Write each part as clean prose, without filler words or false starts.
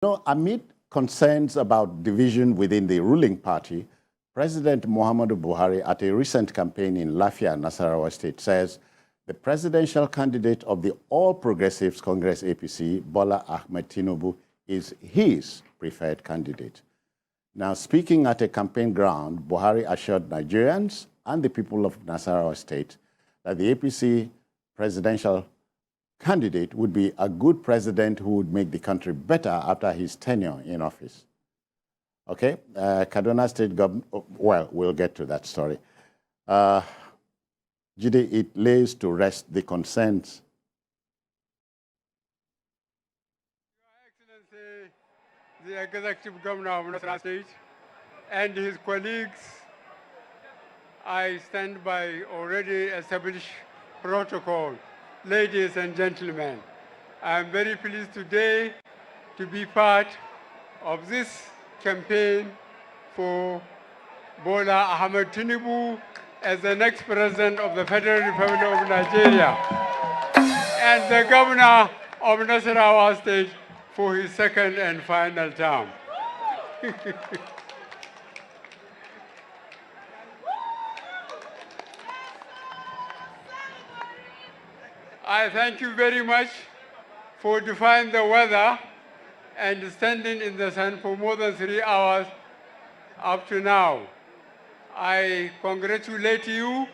Amid concerns about division within the ruling party, President Muhammadu Buhari at a recent campaign in Lafia, Nasarawa State, says the presidential candidate of the All Progressives Congress APC, Bola Tinubu, is his preferred candidate. Now, speaking at a campaign ground, Buhari assured Nigerians and the people of Nasarawa State that the APC presidential candidate would be a good president who would make the country better after his tenure in office. Okay, Kaduna State government, well, we'll get to that story. Jide, it lays to rest the concerns. Your Excellency, the Executive Governor of Nasarawa State and his colleagues, I stand by already established protocol. Ladies and gentlemen, I am very pleased today to be part of this campaign for Bola Tinubu as the next president of the Federal Republic of Nigeria and the governor of Nasarawa State for his second and final term. I thank you very much for defying the weather and standing in the sun for more than 3 hours up to now. I congratulate you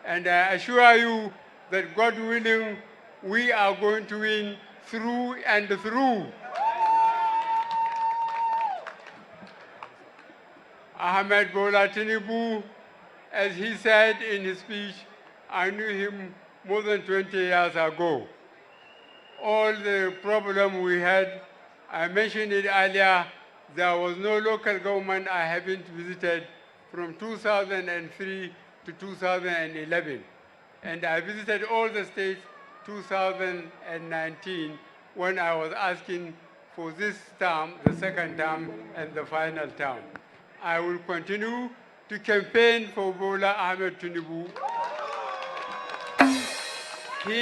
and I assure you that God willing, we are going to win through and through. Ahmed Bola Tinubu, as he said in his speech, I knew him more than 20 years ago. All the problem we had, I mentioned it earlier, there was no local government I haven't visited from 2003 to 2011. And I visited all the states 2019 when I was asking for this term, the second term, and the final term. I will continue to campaign for Bola Ahmed Tinubu. He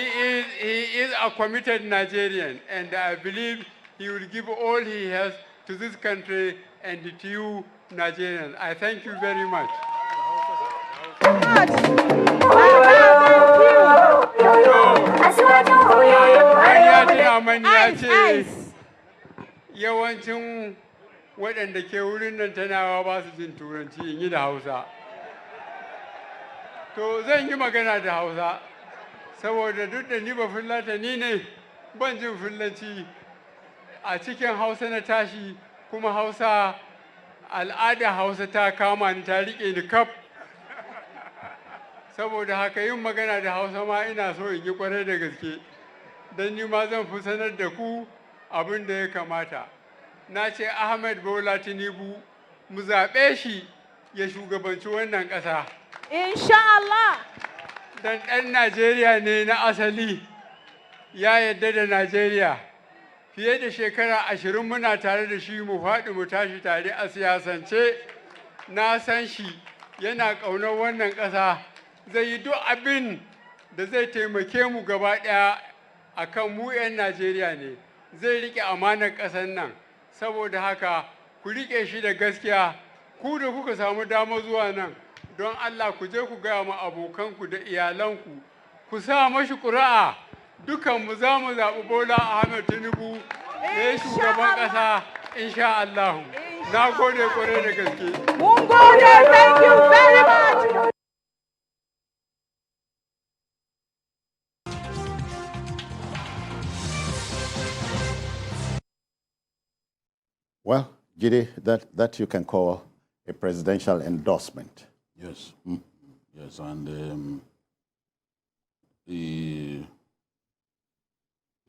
is a committed Nigerian, and I believe he will give all he has to this country and to you, Nigerians. I thank you very much. Yawancin waɗanda ke wurin nan tanawa ba su jin Turanci in yi da Hausa. To zan yi magana da Hausa. Saboda duk da ni ba Fulatani ne ban jin Fulanci a cikin Hausa na tashi kuma Hausa al'ada Hausa ta kama ni ta riƙe ni kaf. Saboda haka yin magana da Hausa ma ina so in yi ƙwarai da gaske don ni ma zan fi sanar da ku abin da ya kamata. Na ce Ahmed Bola Tinubu mu zaɓe shi ya shugabanci wannan ƙasa. Insha Allah. Dan ɗan Najeriya ne na asali, ya yarda da Najeriya. Fiye da shekara 20 muna tare da shi mu faɗi mu tashi tare a siyasance. Na san shi yana ƙaunar wannan ƙasa, zai yi duk abin da zai taimake mu gaba ɗaya a kan mu 'yan Najeriya ne. Zai riƙe amanar ƙasar nan, saboda haka ku riƙe shi da gaskiya. Ku da kuka samu damar zuwa nan, don Allah ku je ku gaya ma abokanku da iyalanku ku sa mashi ƙuri'a dukanmu za mu zaɓi Bola Ahmed Tinubu da shugaban ƙasa insha Allah. Na gode ƙwarai da gaske. Mun gode, thank you very much. Well, Jide, that you can call a presidential endorsement. Yes. Yes, and he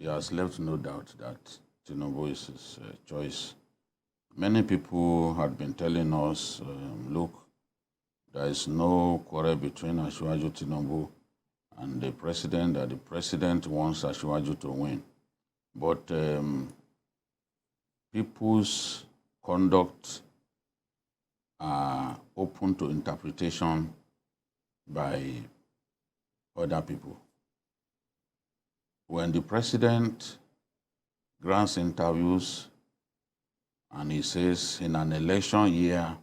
has left no doubt that Tinubu is his choice. Many people had been telling us, look, there is no quarrel between Asiwaju Tinubu and the president, that the president wants Asiwaju to win. But people's conduct are open to interpretation by other people. When the president grants interviews And he says in an election year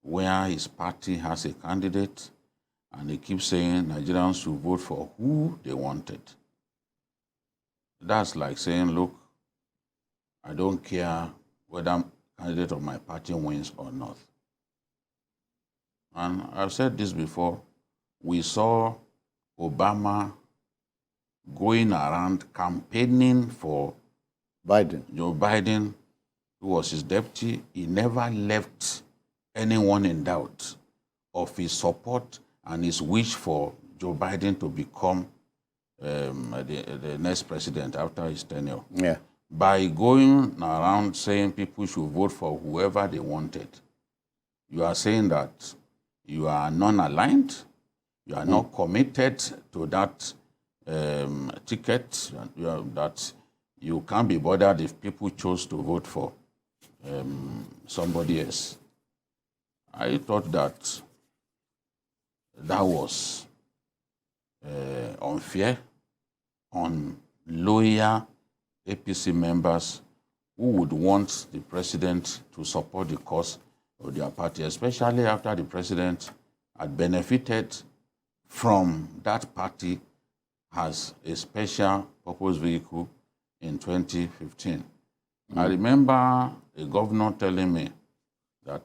where his party has a candidate, and he keeps saying Nigerians should vote for who they wanted. That's like saying, look, I don't care whether candidate of my party wins or not. And I've said this before. We saw Obama going around campaigning for Joe Biden, who was his deputy. He never left anyone in doubt of his support and his wish for Joe Biden to become the next president after his tenure. Yeah. By going around saying people should vote for whoever they wanted, you are saying that you are non-aligned, you are not committed to that ticket, that you can't be bothered if people chose to vote for somebody else. I thought that that was unfair on loyal APC members who would want the president to support the cause of their party, especially after the president had benefited from that party as a special purpose vehicle in 2015. I remember a governor telling me that,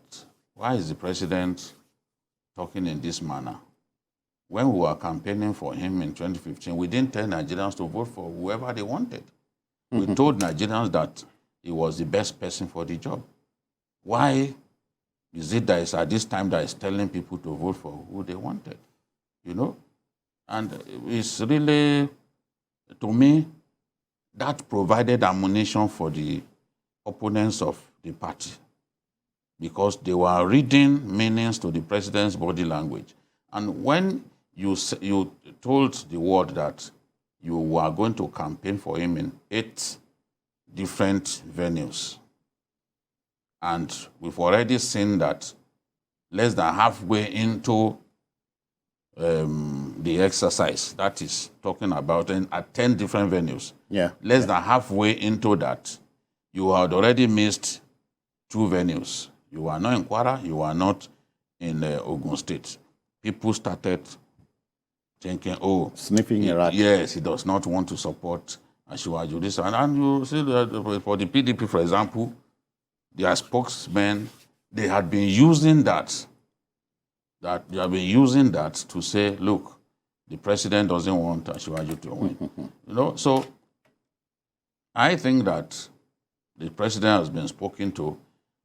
why is the president talking in this manner? When we were campaigning for him in 2015, we didn't tell Nigerians to vote for whoever they wanted. We told Nigerians that he was the best person for the job. Why is it that it's at this time that he's telling people to vote for who they wanted? You know? And it's really, to me, that provided ammunition for the opponents of the party, because they were reading meanings to the president's body language. And when you told the world that you were going to campaign for him in 8 different venues, and we've already seen that less than halfway into the exercise, that is talking about at 10 different venues, less than halfway into that, you had already missed 2 venues. You were not in Kwara, you were not in Ogun State. People started thinking, oh, sniffing around. Yes, he does not want to support Asiwaju. This and you see that for the PDP, for example, their spokesmen, they had been using that to say, look, the president doesn't want Asiwaju to win. You know, so I think that the president has been spoken to,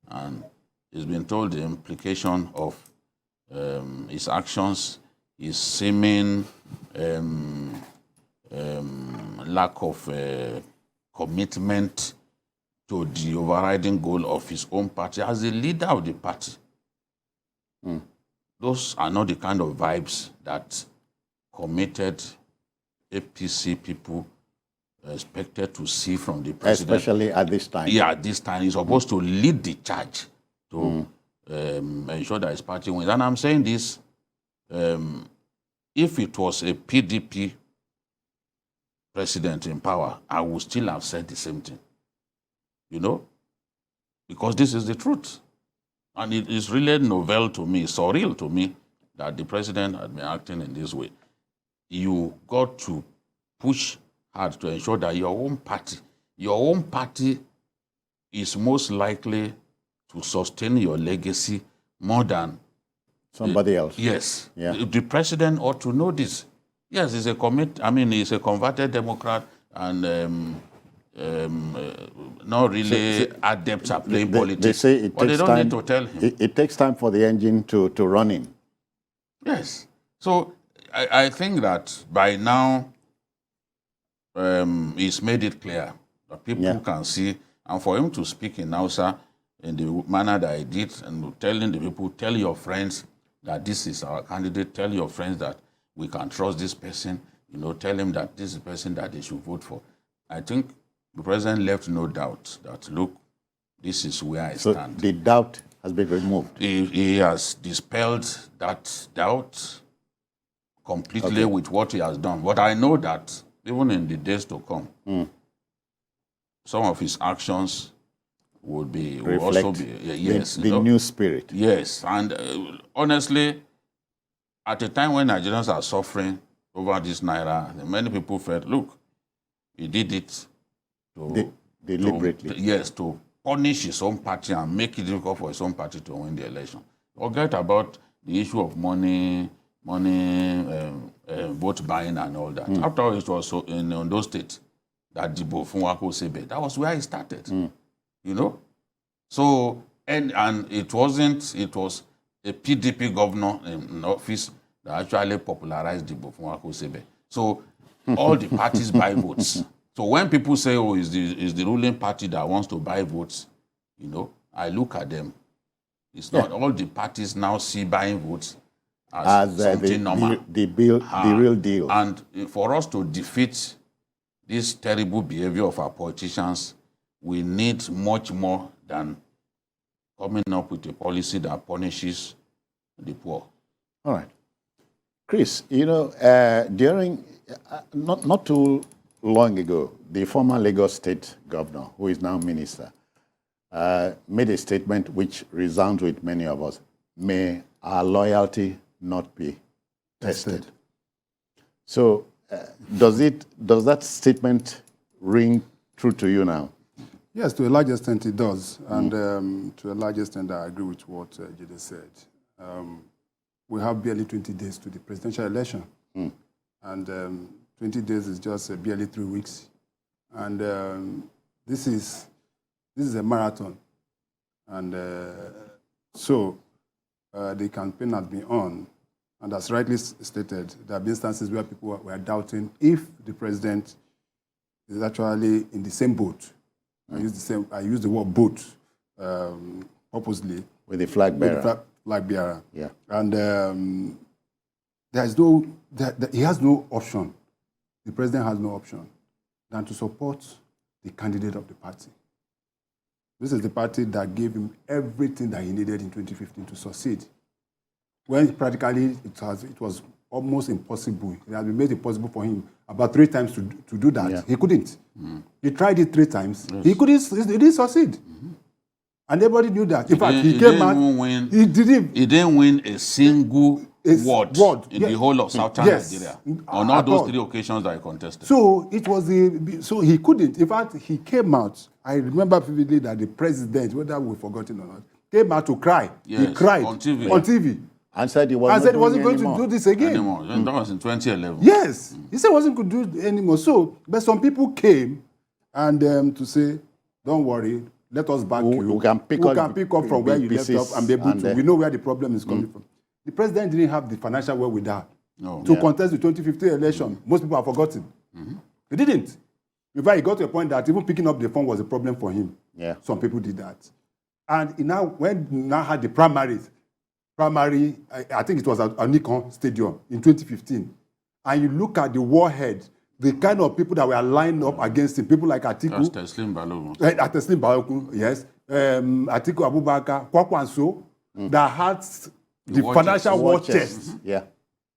and he's been told the implication of his actions, his seeming lack of commitment to the overriding goal of his own party as the leader of the party. Those are not the kind of vibes that committed APC people expected to see from the president. Especially at this time. Yeah, at this time. He's supposed to lead the charge to ensure that his party wins. And I'm saying this, if it was a PDP president in power, I would still have said the same thing. You know? Because this is the truth. And it is really novel to me, surreal to me, that the president had been acting in this way. You got to push hard to ensure that your own party is most likely to sustain your legacy more than somebody else. Yes. Yeah. The president ought to know this. Yes, he's a converted Democrat and not really adept at playing politics. They say it but takes they don't time, need to tell him. It takes time for the engine to run in. Yes. So I think that by now he's made it clear that people can see, and for him to speak in Hausa in the manner that he did, and telling the people, tell your friends that this is our candidate, tell your friends that we can trust this person, you know, tell him that this is the person that they should vote for. I think the president left no doubt that, look, this is where I stand. So the doubt has been removed. He has dispelled that doubt completely with what he has done. But I know that even in the days to come, some of his actions reflect also be yes, the new spirit. Yes, and honestly, at a time when Nigerians are suffering over this naira, many people felt, look, he did it Deliberately. to punish his own party and make it difficult for his own party to win the election. Forget about the issue of money, vote buying and all that. After all, it was in Ondo State that Dibo Funwako Sebe. That was where it started. You know? So, and it was a PDP governor in office that actually popularized Dibo Funwako Sebe. So, all the parties buy votes. So when people say, oh, is the ruling party that wants to buy votes, you know, I look at them. It's not all the parties now see buying votes as something normal. The real deal. And for us to defeat this terrible behavior of our politicians, we need much more than coming up with a policy that punishes the poor. All right. Chris, you know, during, not too long ago, the former Lagos State governor, who is now minister, made a statement which resounds with many of us. May our loyalty not be tested. So does that statement ring true to you now? Yes, to a large extent it does. And to a large extent I agree with what Jide said. We have barely 20 days to the presidential election. And 20 days is just barely 3 weeks. And this is a marathon. And so the campaign has been on. And as rightly stated, there have been instances where people were doubting if the president is actually in the same boat. I use the word boat purposely. With the flag bearer. With the flag bearer. Yeah. And he has no option. The president has no option than to support the candidate of the party. This is the party that gave him everything that he needed in 2015 to succeed. When practically it was almost impossible. It had been made impossible for him about 3 times to do that. Yeah. He couldn't. He tried it 3 times. Yes. He didn't succeed. And everybody knew that. In fact, he came out. He didn't win a single word in the whole of southern Nigeria on all those 3 occasions that he contested. So so he couldn't. In fact, he came out. I remember vividly that the president, whether we've forgotten or not, came out to cry. Yes, he cried on TV. And said he wasn't going to do this again. That was in 2011. Yes. He said he wasn't going to do it anymore. So, but some people came and to say, don't worry, let us back you. We can pick up from where you left off and be able to. We know where the problem is coming from. The president didn't have the financial wherewithal to contest the 2015 election. Most people have forgotten. He didn't. In fact, he got to a point that even picking up the phone was a problem for him. Yeah. Some people did that. And when he now had the primary, I think it was at Nikon Stadium in 2015. And you look at the warhead, the kind of people that were lined up against him, people like Atiku. Teslim Balogun. Teslim Balogun, yes. Atiku Abubakar, Kwakwanso, that had the financial war chest. Yeah.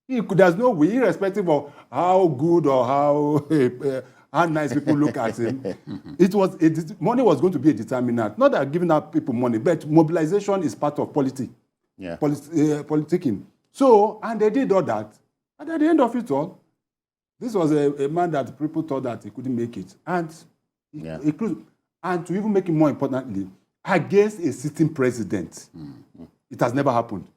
There's no way, irrespective of how good or how nice people look at him. Money was going to be a determinant. Not that giving out people money, but mobilization is part of politics. Yeah. Politicking. So, and they did all that. And at the end of it all, this was a man that people thought that he couldn't make it. And and to even make it more importantly, against a sitting president. It has never happened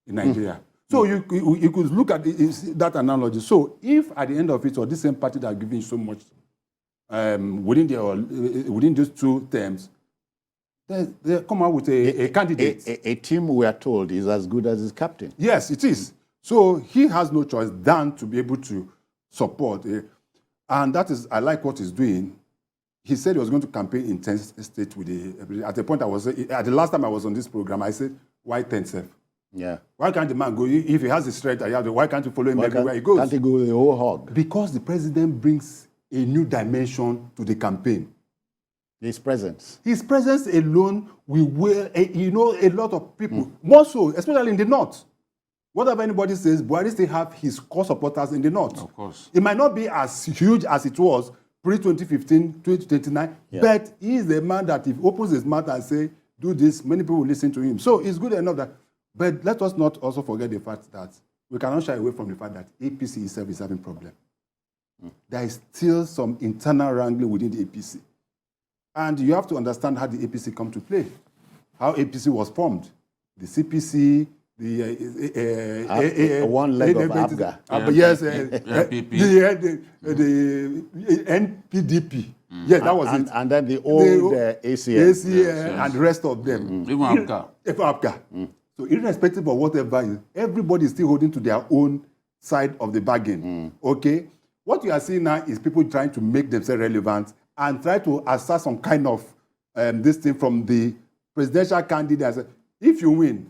in Nigeria. So you could look at that analogy. So if at the end of it all, this same party that are giving so much within these 2 terms, they come out with a candidate. A team, we are told, is as good as its captain. Yes, it is. So he has no choice than to be able to support. And that is, I like what he's doing. He said he was going to campaign in 10 states with at the point at the last time I was on this program, I said, why 10 self? Yeah. Why can't the man go? If he has the strength, why can't you follow him everywhere he goes? Can't he go the whole hog? Because the president brings a new dimension to the campaign. His presence. His presence alone will, a lot of people, more so, especially in the north. Whatever anybody says, Buhari still have his core supporters in the north. Of course. It might not be as huge as it was pre-2015, 2029, Yeah. but he is the man that if he opens his mouth and say, do this, many people will listen to him. So it's good enough that, but let us not also forget the fact that we cannot shy away from the fact that APC itself is having problem. There is still some internal wrangling within the APC. And you have to understand how the APC come to play, how APC was formed. The CPC, the one leg of ABGA. Yes, NPP. the NPDP. Yeah, that was and, it. And then the old ACN. And the rest of them. Even ABGA. ABGA. So irrespective of whatever, everybody is still holding to their own side of the bargain. Okay? What you are seeing now is people trying to make themselves relevant and try to assert some kind of this thing from the presidential candidate. If you win,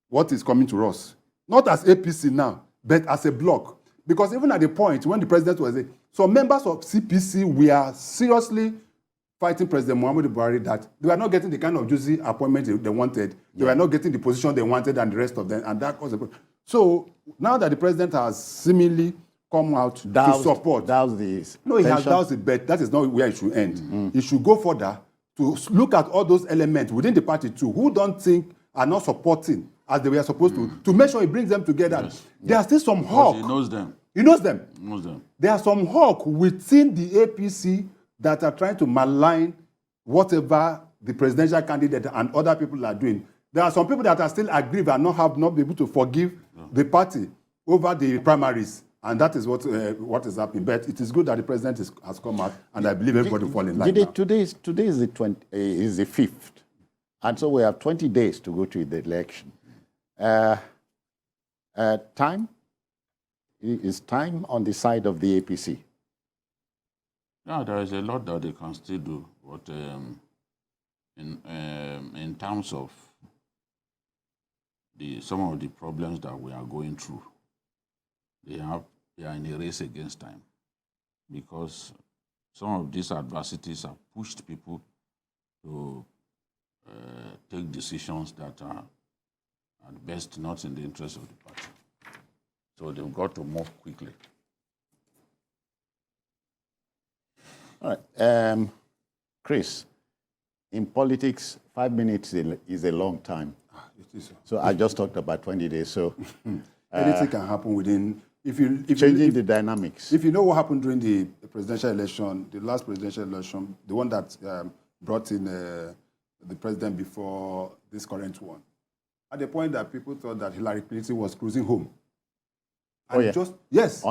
what is coming to us? Not as APC now, but as a bloc. Because even at the point when the president was there, some members of CPC were seriously fighting President Muhammadu Buhari that they were not getting the kind of juicy appointment they wanted. They were not getting the position they wanted and the rest of them. And that caused the problem. So now that the president has seemingly come out to support. Douse the No, he has pension. doused it, but that is not where it should end. It should go further to look at all those elements within the party too, who don't think are not supporting as they were supposed to make sure he brings them together. Yes. There are still some hawk. He knows them. He knows them. He knows them. There are some hawk within the APC that are trying to malign whatever the presidential candidate and other people are doing. There are some people that are still aggrieved and not be able to forgive the party over the primaries. And that is what is happening. But it is good that the president has come out, and I believe everybody will fall in line now. Today is the 5th. And so we have 20 days to go to the election. Time? Is time on the side of the APC? Yeah, there is a lot that they can still do. But in terms of some of the problems that we are going through, they are in a race against time, because some of these adversities have pushed people to take decisions that are at best not in the interest of the party. So they've got to move quickly. All right. Chris, in politics, 5 minutes is a long time. It is. So I just talked about 20 days. So Anything can happen within. changing the dynamics. If you know what happened during the presidential election, the last presidential election, the one that brought in the president before this current one, at the point that people thought that Hillary Clinton was cruising home. And yes.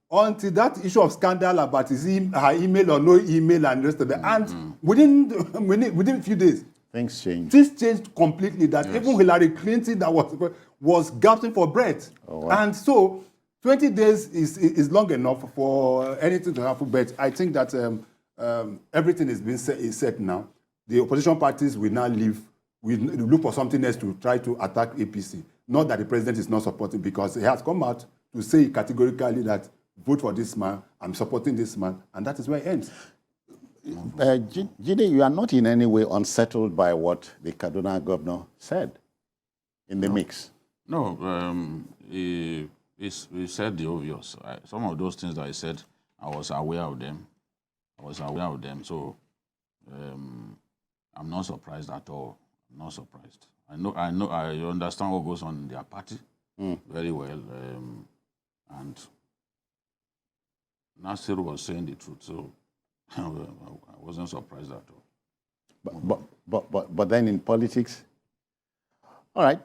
Until that issue of scandal about her email or no email and the rest of it. And within a few days, things changed. Things changed completely. That even Hillary Clinton that was gasping for breath. Oh, wow. And so 20 days is long enough for anything to happen. But I think that everything is set now. The opposition parties will now leave. We look for something else to try to attack APC. Not that the president is not supporting, because he has come out to say categorically that vote for this man, I'm supporting this man, and that is where it ends. Jide, you are not in any way unsettled by what the Kaduna governor said in the mix. No, he said the obvious. Some of those things that he said, I was aware of them. So I'm not surprised at all. I'm not surprised. I understand what goes on in their party very well. And Nasir was saying the truth, so I wasn't surprised at all. But then in politics, all right.